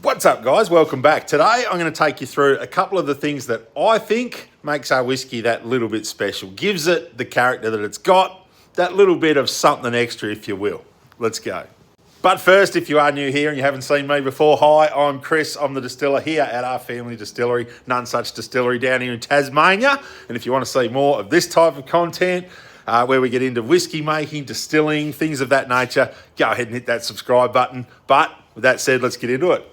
What's up, guys? Welcome back. Today I'm going to take you through a couple of the things that I think makes our whiskey that little bit special, gives it the character that it's got, that little bit of something extra, if you will. Let's go. But first, if you are new here and you haven't seen me before, hi, I'm Chris. I'm the distiller here at our family distillery, None Such Distillery down here in Tasmania. And if you want to see more of this type of content, where we get into whiskey making, distilling, things of that nature, go ahead and hit that subscribe button. But with that said, let's get into it.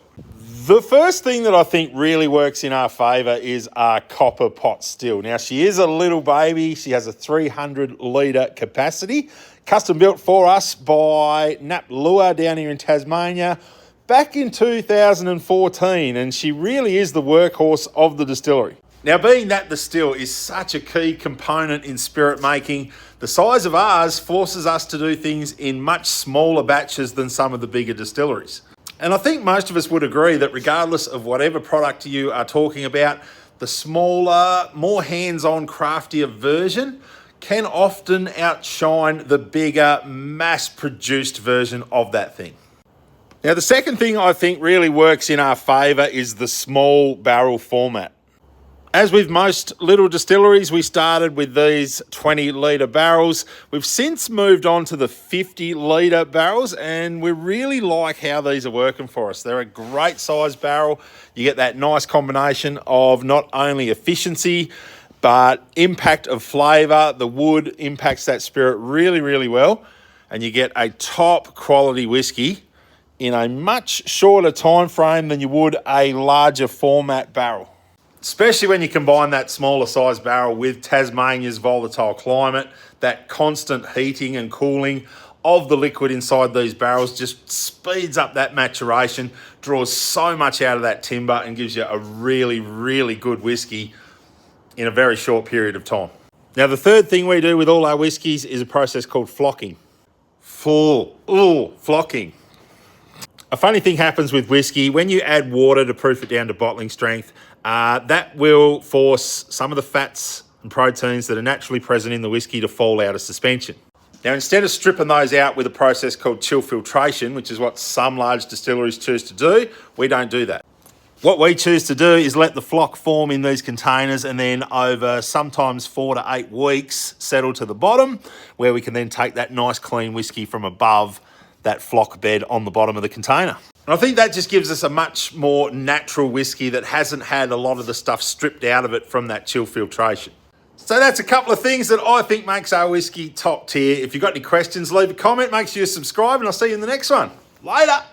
The first thing that I think really works in our favour is our copper pot still. Now, she is a little baby. She has a 300 litre capacity, custom built for us by Nap Lua down here in Tasmania back in 2014, and she really is the workhorse of the distillery. Now, being that the still is such a key component in spirit making, the size of ours forces us to do things in much smaller batches than some of the bigger distilleries. And I think most of us would agree that regardless of whatever product you are talking about, the smaller, more hands-on, craftier version can often outshine the bigger, mass-produced version of that thing. Now, the second thing I think really works in our favour is the small barrel format. As with most little distilleries, we started with these 20 litre barrels. We've since moved on to the 50 litre barrels, and we really like how these are working for us. They're a great size barrel. You get that nice combination of not only efficiency, but impact of flavour. The wood impacts that spirit really, really well, and you get a top quality whiskey in a much shorter time frame than you would a larger format barrel. Especially when you combine that smaller size barrel with Tasmania's volatile climate, that constant heating and cooling of the liquid inside these barrels just speeds up that maturation, draws so much out of that timber and gives you a really, really good whiskey in a very short period of time. Now, the third thing we do with all our whiskies is a process called flocking. Flocking. A funny thing happens with whiskey. When you add water to proof it down to bottling strength, that will force some of the fats and proteins that are naturally present in the whiskey to fall out of suspension. Now, instead of stripping those out with a process called chill filtration, which is what some large distilleries choose to do, we don't do that. What we choose to do is let the flock form in these containers and then over sometimes 4 to 8 weeks settle to the bottom, where we can then take that nice clean whiskey from above that flock bed on the bottom of the container. And I think that just gives us a much more natural whiskey that hasn't had a lot of the stuff stripped out of it from that chill filtration. So that's a couple of things that I think makes our whiskey top tier. If you've got any questions, leave a comment, make sure you subscribe, and I'll see you in the next one. Later.